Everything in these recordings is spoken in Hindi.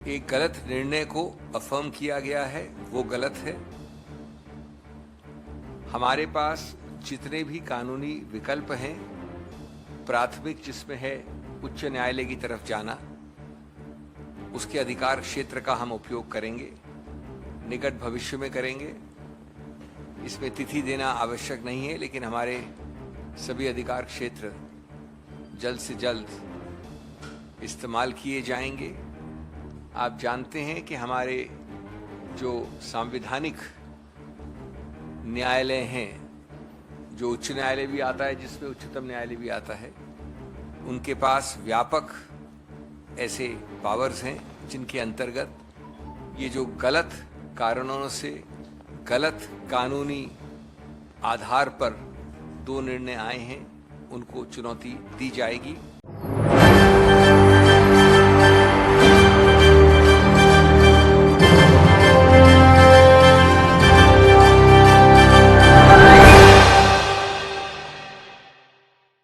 एक गलत निर्णय को अफर्म किया गया है वो गलत है। हमारे पास जितने भी कानूनी विकल्प हैं, प्राथमिक जिसमें है उच्च न्यायालय की तरफ जाना, उसके अधिकार क्षेत्र का हम उपयोग करेंगे, निकट भविष्य में करेंगे। इसमें तिथि देना आवश्यक नहीं है, लेकिन हमारे सभी अधिकार क्षेत्र जल्द से जल्द इस्तेमाल किए जाएंगे। आप जानते हैं कि हमारे जो संवैधानिक न्यायालय हैं, जो उच्च न्यायालय भी आता है, जिसमें उच्चतम न्यायालय भी आता है, उनके पास व्यापक ऐसे पावर्स हैं जिनके अंतर्गत ये जो गलत कारणों से गलत कानूनी आधार पर दो निर्णय आए हैं, उनको चुनौती दी जाएगी।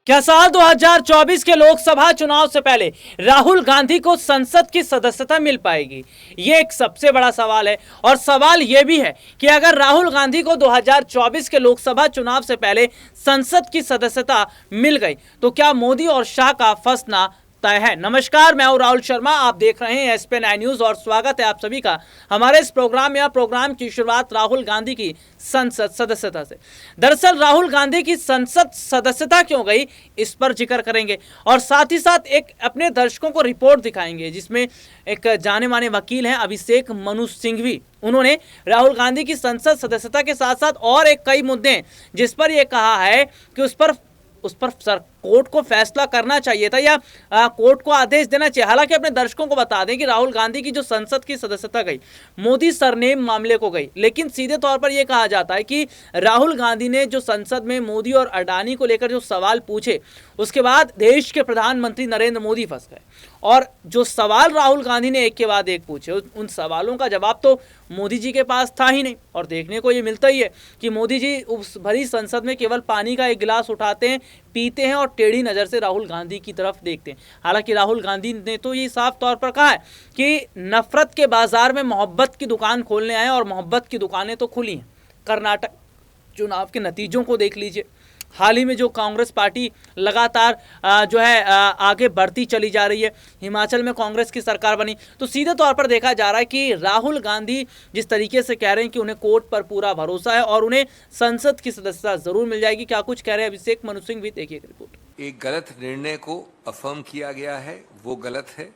क्या साल 2024 के लोकसभा चुनाव से पहले राहुल गांधी को संसद की सदस्यता मिल पाएगी? ये एक सबसे बड़ा सवाल है। और सवाल यह भी है कि अगर राहुल गांधी को 2024 के लोकसभा चुनाव से पहले संसद की सदस्यता मिल गई तो क्या मोदी और शाह का फंसना तय है? नमस्कार, मैं हूं राहुल शर्मा, आप देख रहे हैं एसपी 9 न्यूज और स्वागत है आप सभी का हमारे इस प्रोग्राम में। प्रोग्राम की शुरुआत राहुल गांधी की संसद सदस्यता से। दरअसल राहुल गांधी की संसद सदस्यता क्यों गई, इस पर जिक्र करेंगे और साथ ही साथ एक अपने दर्शकों को रिपोर्ट दिखाएंगे जिसमें एक जाने माने वकील हैं अभिषेक मनु सिंघवी। उन्होंने राहुल गांधी की संसद सदस्यता के साथ साथ और एक कई मुद्दे हैं जिस पर यह कहा है कि उस पर सर कोर्ट को फैसला करना चाहिए था या कोर्ट को आदेश देना चाहिए। हालांकि अपने दर्शकों को बता दें कि राहुल गांधी की जो संसद की सदस्यता गई मोदी सरनेम मामले को गई, लेकिन सीधे तौर पर यह कहा जाता है कि राहुल गांधी ने जो संसद में मोदी और अडानी को लेकर जो सवाल पूछे, उसके बाद देश के प्रधानमंत्री नरेंद्र मोदी फंस गए। और जो सवाल राहुल गांधी ने एक के बाद एक पूछे, उन सवालों का जवाब तो मोदी जी के पास था ही नहीं। और देखने को ये मिलता ही है कि मोदी जी उस भरी संसद में केवल पानी का एक गिलास उठाते हैं, पीते हैं और टेढ़ी नज़र से राहुल गांधी की तरफ देखते हैं। हालांकि राहुल गांधी ने तो ये साफ तौर पर कहा है कि नफरत के बाजार में मोहब्बत की दुकान खोलने आए और मोहब्बत की दुकानें तो खुली हैं। कर्नाटक चुनाव के नतीजों को देख लीजिए। हाल ही में जो कांग्रेस पार्टी लगातार आगे बढ़ती चली जा रही है, हिमाचल में कांग्रेस की सरकार बनी, तो सीधे तौर पर देखा जा रहा है कि राहुल गांधी जिस तरीके से कह रहे हैं कि उन्हें कोर्ट पर पूरा भरोसा है और उन्हें संसद की सदस्यता जरूर मिल जाएगी। क्या कुछ कह रहे हैं अभिषेक मनु सिंह भी, देखिए रिपोर्ट। एक गलत निर्णय को अफर्म किया गया है वो गलत है।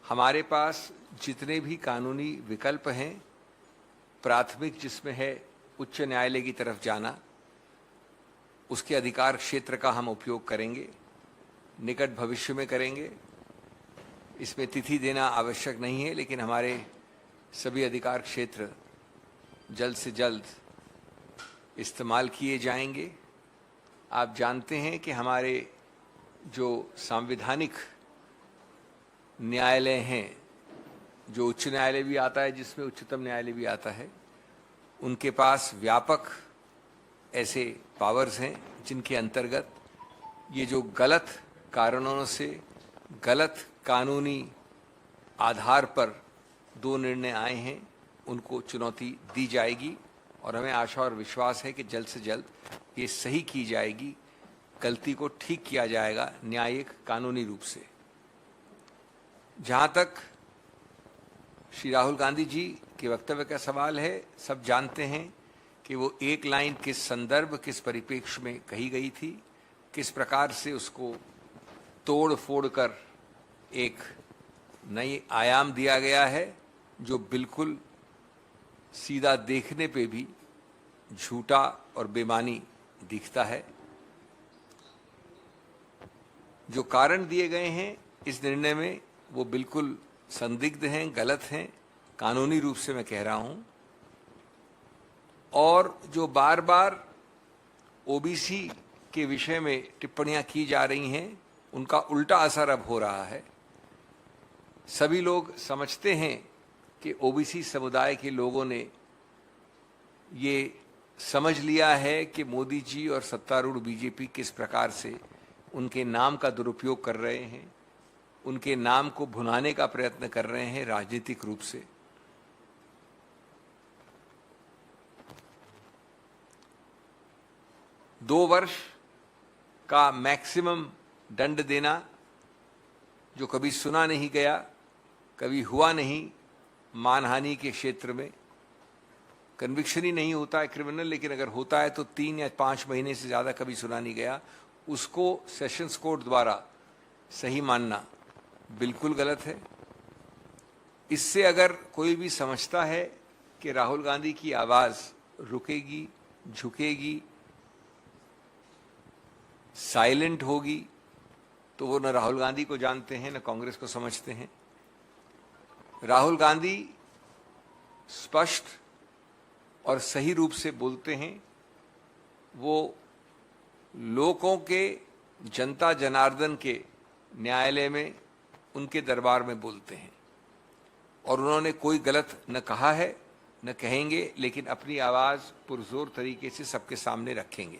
हमारे पास जितने भी कानूनी विकल्प हैं, प्राथमिक जिसमें है उच्च न्यायालय की तरफ जाना, उसके अधिकार क्षेत्र का हम उपयोग करेंगे, निकट भविष्य में करेंगे। इसमें तिथि देना आवश्यक नहीं है, लेकिन हमारे सभी अधिकार क्षेत्र जल्द से जल्द इस्तेमाल किए जाएंगे। आप जानते हैं कि हमारे जो संवैधानिक न्यायालय हैं, जो उच्च न्यायालय भी आता है, जिसमें उच्चतम न्यायालय भी आता है, उनके पास व्यापक ऐसे पावर्स हैं जिनके अंतर्गत ये जो गलत कारणों से गलत कानूनी आधार पर दो निर्णय आए हैं, उनको चुनौती दी जाएगी। और हमें आशा और विश्वास है कि जल्द से जल्द ये सही की जाएगी, गलती को ठीक किया जाएगा न्यायिक कानूनी रूप से। जहाँ तक श्री राहुल गांधी जी के वक्तव्य का सवाल है, सब जानते हैं कि वो एक लाइन किस संदर्भ, किस परिप्रेक्ष्य में कही गई थी, किस प्रकार से उसको तोड़ फोड़ कर एक नई आयाम दिया गया है, जो बिल्कुल सीधा देखने पे भी झूठा और बेमानी दिखता है। जो कारण दिए गए हैं इस निर्णय में वो बिल्कुल संदिग्ध हैं, गलत हैं, कानूनी रूप से मैं कह रहा हूं। और जो बार बार ओबीसी के विषय में टिप्पणियां की जा रही हैं, उनका उल्टा असर अब हो रहा है। सभी लोग समझते हैं कि ओबीसी समुदाय के लोगों ने ये समझ लिया है कि मोदी जी और सत्तारूढ़ बीजेपी किस प्रकार से उनके नाम का दुरुपयोग कर रहे हैं, उनके नाम को भुनाने का प्रयत्न कर रहे हैं राजनीतिक रूप से। दो वर्ष का मैक्सिमम दंड देना, जो कभी सुना नहीं गया, कभी हुआ नहीं मानहानि के क्षेत्र में। कन्विक्शन ही नहीं होता है क्रिमिनल, लेकिन अगर होता है तो 3 या 5 महीने से ज़्यादा कभी सुना नहीं गया, उसको सेशंस कोर्ट द्वारा सही मानना बिल्कुल गलत है। इससे अगर कोई भी समझता है कि राहुल गांधी की आवाज़ रुकेगी, झुकेगी, साइलेंट होगी, तो वो न राहुल गांधी को जानते हैं न कांग्रेस को समझते हैं। राहुल गांधी स्पष्ट और सही रूप से बोलते हैं। वो लोगों के, जनता जनार्दन के न्यायालय में, उनके दरबार में बोलते हैं, और उन्होंने कोई गलत न कहा है न कहेंगे, लेकिन अपनी आवाज़ पुरजोर तरीके से सबके सामने रखेंगे।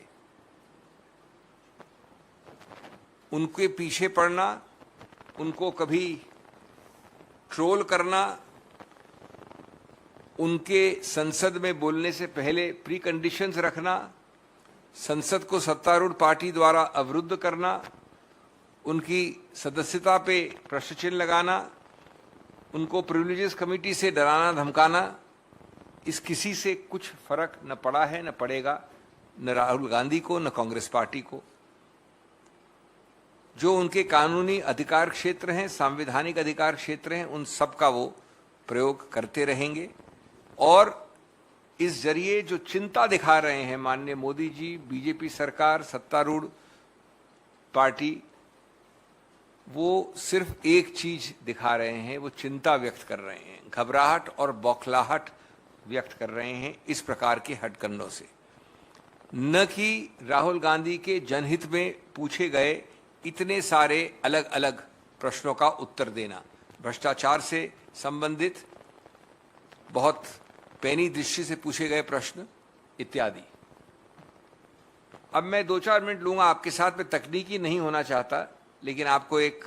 उनके पीछे पड़ना, उनको कभी ट्रोल करना, उनके संसद में बोलने से पहले प्री कंडीशंस रखना, संसद को सत्तारूढ़ पार्टी द्वारा अवरुद्ध करना, उनकी सदस्यता पे प्रश्न चिन्ह लगाना, उनको प्रिविलेजेस कमेटी से डराना धमकाना, इस किसी से कुछ फर्क न पड़ा है न पड़ेगा, न राहुल गांधी को न कांग्रेस पार्टी को। जो उनके कानूनी अधिकार क्षेत्र हैं, संवैधानिक अधिकार क्षेत्र हैं, उन सब का वो प्रयोग करते रहेंगे। और इस जरिए जो चिंता दिखा रहे हैं माननीय मोदी जी, बीजेपी सरकार, सत्तारूढ़ पार्टी, वो सिर्फ एक चीज दिखा रहे हैं, वो चिंता व्यक्त कर रहे हैं, घबराहट और बौखलाहट व्यक्त कर रहे हैं इस प्रकार के हथकंडों से, न कि राहुल गांधी के जनहित में पूछे गए इतने सारे अलग अलग प्रश्नों का उत्तर देना, भ्रष्टाचार से संबंधित बहुत पैनी दृष्टि से पूछे गए प्रश्न इत्यादि। अब मैं 2-4 मिनट लूंगा आपके साथ में, तकनीकी नहीं होना चाहता, लेकिन आपको एक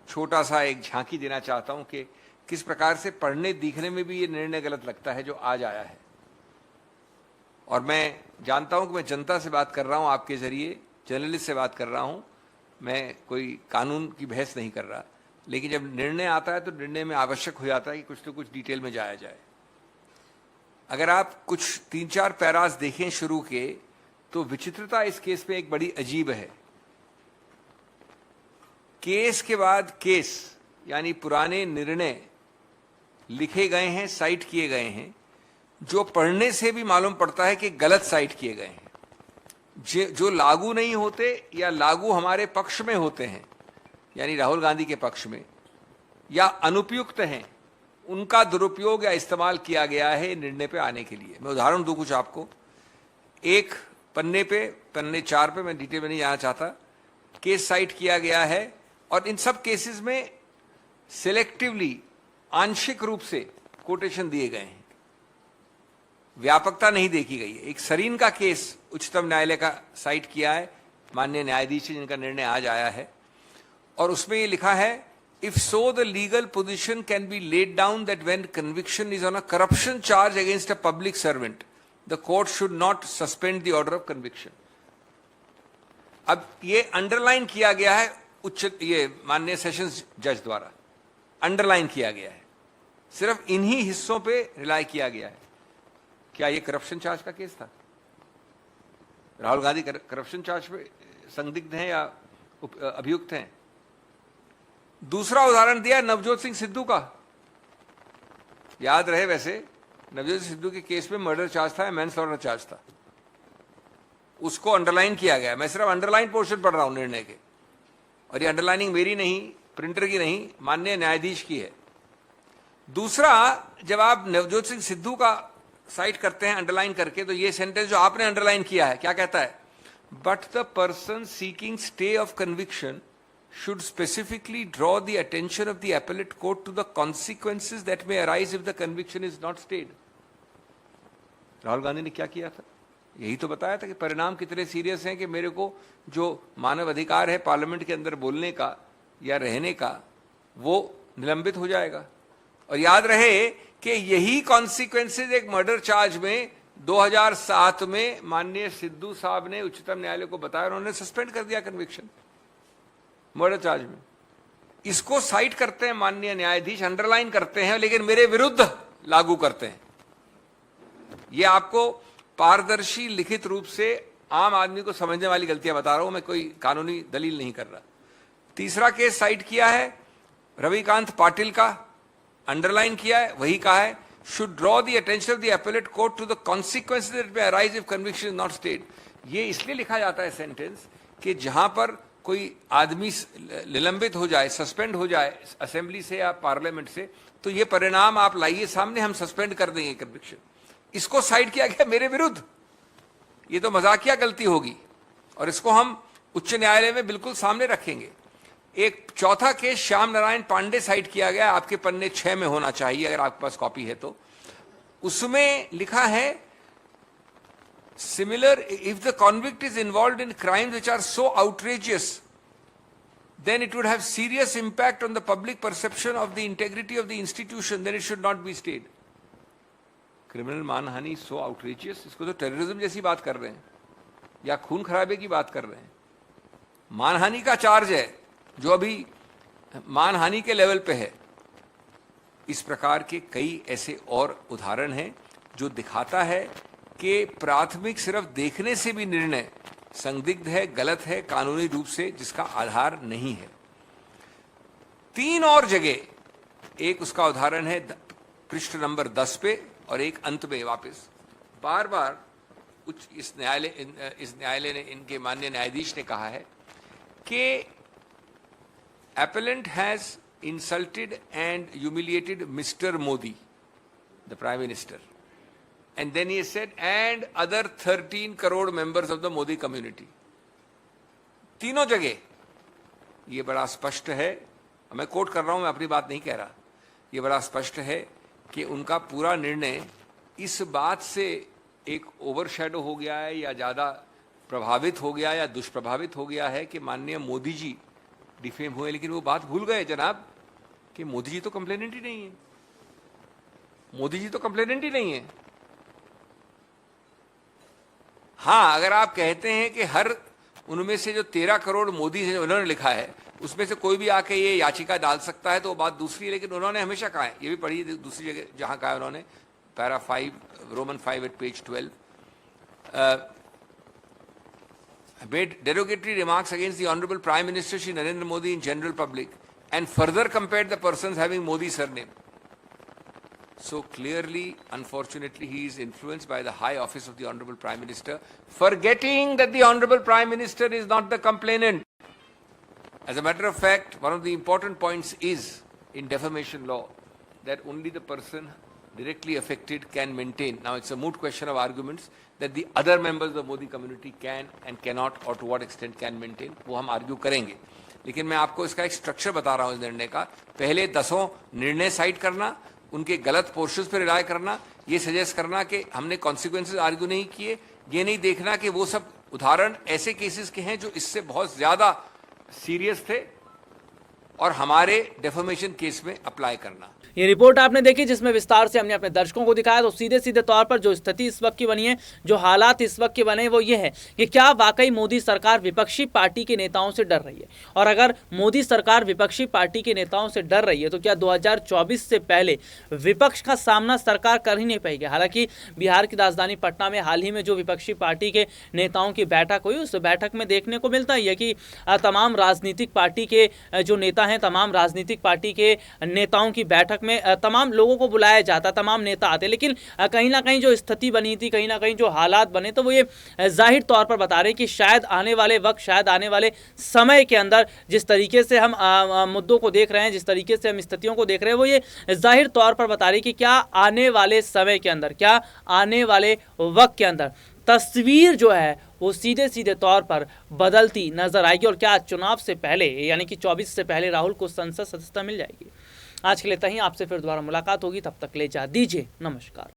छोटा सा एक झांकी देना चाहता हूं कि किस प्रकार से पढ़ने दिखने में भी ये निर्णय गलत लगता है जो आज आया है। और मैं जानता हूं कि मैं जनता से बात कर रहा हूं, आपके जरिए जर्नलिस्ट से बात कर रहा हूं, मैं कोई कानून की बहस नहीं कर रहा, लेकिन जब निर्णय आता है तो निर्णय में आवश्यक हो जाता है कि कुछ तो कुछ डिटेल में जाया जाए। अगर आप कुछ 3-4 पैरास देखें शुरू के, तो विचित्रता इस केस में एक बड़ी अजीब है। केस के बाद केस, यानी पुराने निर्णय लिखे गए हैं, साइट किए गए हैं, जो पढ़ने से भी मालूम पड़ता है कि गलत साइट किए गए हैं, जो लागू नहीं होते या लागू हमारे पक्ष में होते हैं, यानी राहुल गांधी के पक्ष में, या अनुपयुक्त हैं, उनका दुरुपयोग या इस्तेमाल किया गया है निर्णय पे आने के लिए। मैं उदाहरण दूं कुछ आपको। एक पन्ने 4 पे, मैं डिटेल में नहीं जाना चाहता, केस साइट किया गया है, और इन सब केसेस में सिलेक्टिवली, आंशिक रूप से कोटेशन दिए गए हैं, व्यापकता नहीं देखी गई है। एक सरीन का केस उच्चतम न्यायालय का साइट किया है माननीय न्यायाधीश जिनका निर्णय आज आया है, और उसमें ये लिखा है, if so the legal position can be laid down that when conviction is on a corruption charge against a public servant, the court should not suspend the order of conviction. अब ये अंडरलाइन किया गया है ये माननीय सेशंस जज द्वारा अंडरलाइन किया गया है, सिर्फ इन्हीं हिस्सों पे रिलाई किया गया है। क्या ये करप्शन चार्ज का केस था? राहुल गांधी करप्शन चार्ज पे संदिग्ध हैं या अभियुक्त हैं? दूसरा उदाहरण दिया नवजोत सिंह सिद्धू का, याद रहे वैसे नवजोत सिंह सिद्धू के केस में मर्डर चार्ज था, मैनस्लॉटर चार्ज था, उसको अंडरलाइन किया गया। मैं सिर्फ अंडरलाइन पोर्शन पढ़ रहा हूं निर्णय के, और ये अंडरलाइनिंग मेरी नहीं, प्रिंटर की नहीं, माननीय न्यायाधीश की है। दूसरा, जब आप नवजोत सिंह सिद्धू का साइट करते हैं अंडरलाइन करके, तो ये सेंटेंस जो आपने अंडरलाइन किया है, क्या कहता है? But the person seeking stay of conviction should specifically draw the attention of the appellate court to the consequences that may arise if the conviction is not stayed. Rahul Gandhi ने क्या किया था? यही तो बताया था कि परिणाम कितने सीरियस हैं, कि मेरे को जो मानव अधिकार है पार्लियामेंट के अंदर बोलने का, या रहने का वो निलंबित हो जाएगा। और याद रहे कि यही कॉन्सिक्वेंसेज एक मर्डर चार्ज में 2007 में माननीय सिद्धू साहब ने उच्चतम न्यायालय को बताया, उन्होंने सस्पेंड कर दिया कन्विक्शन मर्डर चार्ज में। इसको साइट करते हैं माननीय न्यायाधीश, अंडरलाइन करते हैं, लेकिन मेरे विरुद्ध लागू करते हैं। ये आपको पारदर्शी लिखित रूप से आम आदमी को समझने वाली गलतियां बता रहा हूं, मैं कोई कानूनी दलील नहीं कर रहा। तीसरा केस साइट किया है रविकांत पाटिल का, अंडरलाइन किया है, वही कहा है should draw the attention of the appellate court to the consequences that may arise if conviction is not stayed. ये इसलिए लिखा जाता है सेंटेंस कि जहां पर कोई आदमी निलंबित हो जाए, सस्पेंड हो जाए असेंबली से या पार्लियामेंट से, तो ये परिणाम आप लाइए सामने, हम सस्पेंड कर देंगे कन्विक्शन। इसको साइड किया गया मेरे विरुद्ध। ये तो मजाकिया गलती होगी और इसको हम उच्च न्यायालय में बिल्कुल सामने रखेंगे। एक चौथा केस श्याम नारायण पांडे साइड किया गया, आपके पन्ने 6 में होना चाहिए अगर आपके पास कॉपी है तो। उसमें लिखा है similar if the convict is involved in crimes which are so outrageous then it would have serious impact on the public perception of the integrity of the institution, then it should not be stayed. Criminal मानहानि सो आउटरीचियस, इसको तो टेररिज्म जैसी बात कर रहे हैं या खून खराबे की बात कर रहे हैं। मानहानि का चार्ज है जो अभी मानहानि के लेवल पे है। इस प्रकार के कई ऐसे और उदाहरण हैं जो दिखाता है कि प्राथमिक सिर्फ देखने से भी निर्णय संदिग्ध है, गलत है कानूनी रूप से, जिसका आधार नहीं है। 3 और जगह, एक उसका उदाहरण है पृष्ठ नंबर 10 पे और एक अंत में वापस बार बार इस न्यायालय ने, इनके माननीय न्यायाधीश ने कहा है कि appellant has insulted and humiliated Mr. Modi, the Prime Minister. And then he said, and other 13 crore members of the Modi community. तीनों जगह ये बड़ा स्पष्ट है, मैं कोट कर रहा हूं, मैं अपनी बात नहीं कह रहा, ये बड़ा स्पष्ट है कि उनका पूरा निर्णय इस बात से एक ओवरशैडो हो गया है या ज़्यादा प्रभावित हो गया या दुष्प्रभावित हो गया है कि माननीय मोदी जी डिफेम हुए, लेकिन वो बात भूल गए जनाब कि मोदी जी तो कंप्लेनेंट ही नहीं है। मोदी जी तो कंप्लेनेंट ही नहीं है। हाँ, अगर आप कहते हैं कि हर उनमें से जो 13 करोड़ मोदी से उन्होंने लिखा है उसमें से कोई भी आके ये याचिका डाल सकता है तो वो बात दूसरी है, लेकिन उन्होंने हमेशा कहा है, ये भी पढ़ी दूसरी जगह जहां कहा है उन्होंने, para 5 Roman 5 at page 12, made derogatory remarks against the Honorable Prime Minister Shri Narendra Modi in general public and further compared the persons having Modi surname. So clearly, unfortunately, he is influenced by the high office of the Honorable Prime Minister, forgetting that the Honorable Prime Minister is not the complainant. As a matter of fact, one of the important points is in defamation law that only the person directly affected can maintain. Now it's a moot question of arguments that the other members of the Modi community can and cannot or to what extent can maintain. वो हम आर्ग्यू करेंगे, लेकिन मैं आपको इसका एक स्ट्रक्चर बता रहा हूँ इस निर्णय का। पहले 10 निर्णय साइट करना, उनके गलत पोर्शंस पर रिलाय करना, ये सजेस्ट करना कि हमने कॉन्सिक्वेंसेस आर्ग्यू नहीं किए, ये नहीं देखना कि वो सब उदाहरण ऐसे केसेस के हैं जो इससे बहुत ज्यादा सीरियस थे और हमारे डेफर्मेशन केस में अप्लाई करना। ये रिपोर्ट आपने देखी जिसमें विस्तार से हमने अपने दर्शकों को दिखाया, तो सीधे सीधे तौर पर जो स्थिति इस वक्त की बनी है, जो हालात इस वक्त के बने वो ये है कि क्या वाकई मोदी सरकार विपक्षी पार्टी के नेताओं से डर रही है, और अगर मोदी सरकार विपक्षी पार्टी के नेताओं से डर रही है तो क्या 2024 से पहले विपक्ष का सामना सरकार कर ही नहीं पाएगी। हालांकि बिहार की राजधानी पटना में हाल ही में जो विपक्षी पार्टी के नेताओं की बैठक हुई, उस बैठक में देखने को मिलता है कि तमाम राजनीतिक पार्टी के जो नेता हैं, तमाम राजनीतिक पार्टी के नेताओं की बैठक में तमाम लोगों को बुलाया जाता, तमाम नेता आते, लेकिन कहीं ना कहीं जो स्थिति बनी थी, कहीं ना कहीं जो हालात बने, तो वो ये जाहिर तौर पर बता रहे हैं कि शायद आने वाले वक्त, शायद आने वाले समय के अंदर जिस तरीके से हम मुद्दों को देख रहे हैं, जिस तरीके से हम स्थितियों को देख रहे हैं, वो ये जाहिर तौर पर बता रही कि क्या आने वाले समय के अंदर, क्या आने वाले वक्त के अंदर तस्वीर जो है वो सीधे सीधे तौर पर बदलती नजर आएगी, और क्या चुनाव से पहले यानी कि 24 से पहले राहुल को संसद सदस्यता मिल जाएगी। आज के लिए इतना ही, आपसे फिर दोबारा मुलाकात होगी, तब तक ले जा दीजिए, नमस्कार।